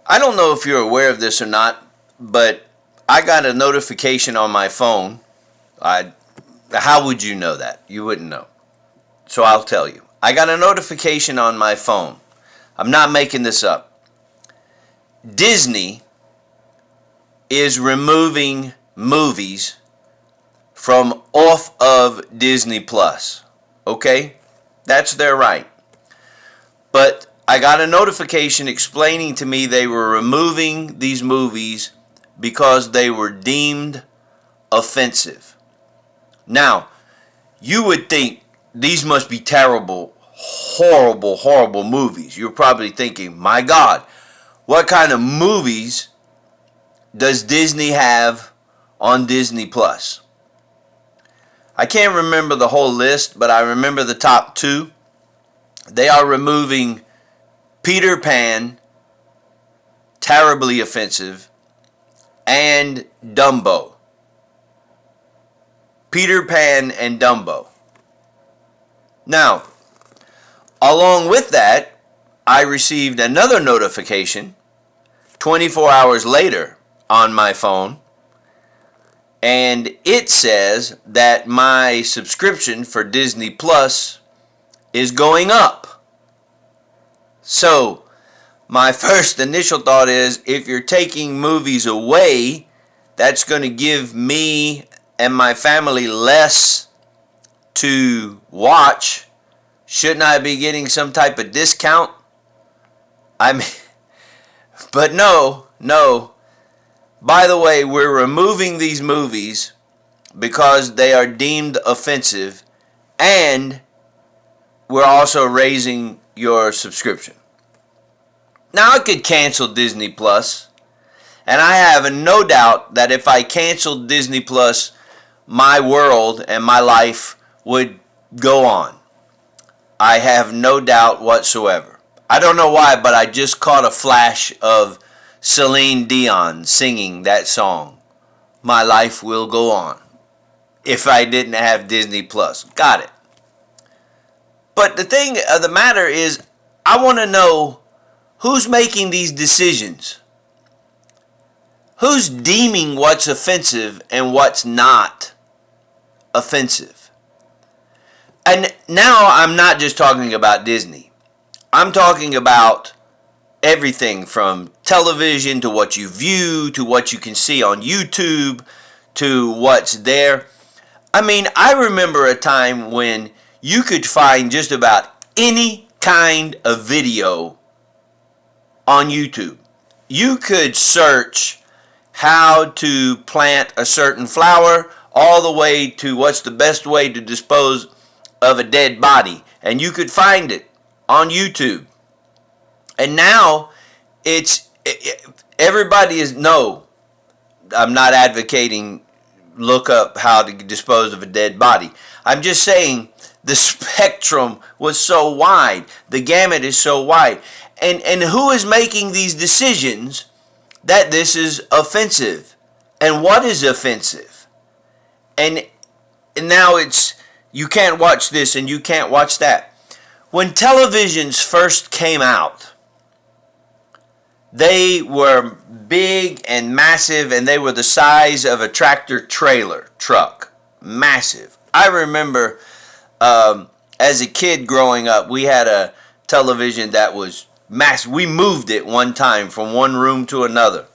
I don't know if you're aware of this or not, but I got a notification on my phone. How would you know that? You wouldn't know. So I'll tell you. I got a notification on my phone. I'm not making this up. Disney is removing movies from off of Disney Plus. Okay? That's their right. But I got a notification explaining to me they were removing these movies because they were deemed offensive. Now, you would think these must be terrible, horrible, horrible movies. You're probably thinking, my God, what kind of movies does Disney have on Disney Plus? I can't remember the whole list, but I remember the top two. They are removing Peter Pan, terribly offensive, and Dumbo. Peter Pan and Dumbo. Now, along with that, I received another notification 24 hours later on my phone, and it says that my subscription for Disney Plus is going up. So, my first initial thought is, if you're taking movies away, that's going to give me and my family less to watch. Shouldn't I be getting some type of discount? But no. By the way, we're removing these movies because they are deemed offensive, and we're also raising your subscription. Now, I could cancel Disney Plus, and I have no doubt that if I canceled Disney Plus, my world and my life would go on. I have no doubt whatsoever. I don't know why, but I just caught a flash of Celine Dion singing that song, My Life Will Go On, if I didn't have Disney Plus. Got it. But the thing of the matter is, I want to know who's making these decisions. Who's deeming what's offensive and what's not offensive? And now I'm not just talking about Disney. I'm talking about everything from television to what you view to what you can see on YouTube to what's there. I mean, I remember a time when you could find just about any kind of video on YouTube. You could search how to plant a certain flower all the way to what's the best way to dispose of a dead body, and you could find it on YouTube. And now everybody is, no, I'm not advocating look up how to dispose of a dead body. I'm just saying the spectrum was so wide, the gamut is so wide. And who is making these decisions that this is offensive? And what is offensive? And now it's, you can't watch this and you can't watch that. When televisions first came out, they were big and massive, and they were the size of a tractor trailer truck. Massive. I remember as a kid growing up, we had a television that was massive. We moved it one time from one room to another.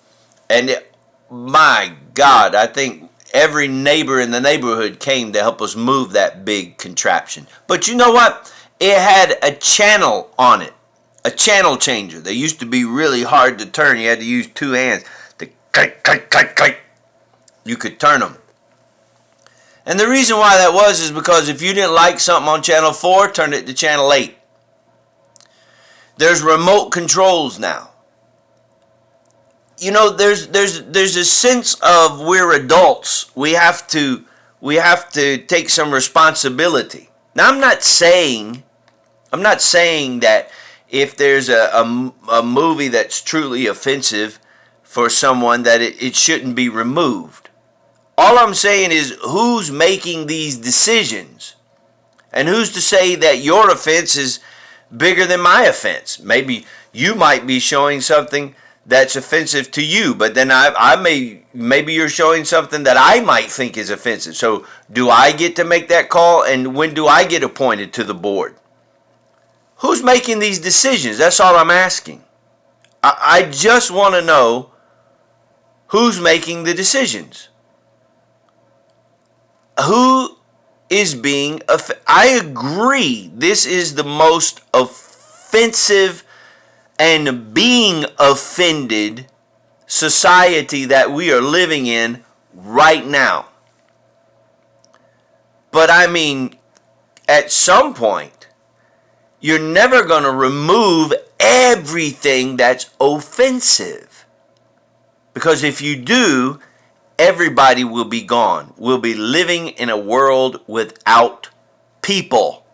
And my God, I think every neighbor in the neighborhood came to help us move that big contraption. But you know what? It had a channel on it. A channel changer. They used to be really hard to turn. You had to use two hands to click, click, click, click. You could turn them. And the reason why that was is because if you didn't like something on channel 4, turn it to channel 8. There's remote controls now. You know, there's a sense of we're adults. We have to take some responsibility. Now, I'm not saying that if there's a movie that's truly offensive for someone that it shouldn't be removed. All I'm saying is, who's making these decisions? And who's to say that your offense is bigger than my offense? Maybe you might be showing something that's offensive to you, but then maybe you're showing something that I might think is offensive. So do I get to make that call, and when do I get appointed to the board? Who's making these decisions? That's all I'm asking. I just want to know who's making the decisions. Who is being offended? I agree, this is the most offensive and being offended society that we are living in right now. But I mean, at some point, you're never going to remove everything that's offensive. Because if you do, everybody will be gone. We'll be living in a world without people.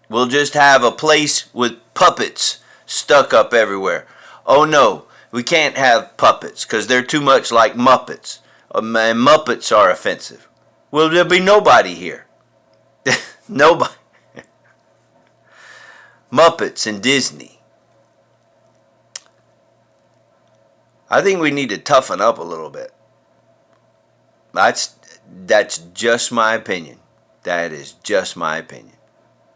We'll just have a place with puppets stuck up everywhere. Oh no, we can't have puppets because they're too much like Muppets. And Muppets are offensive. Well, there'll be nobody here. Nobody. Muppets and Disney. I think we need to toughen up a little bit. That's just my opinion. That is just my opinion.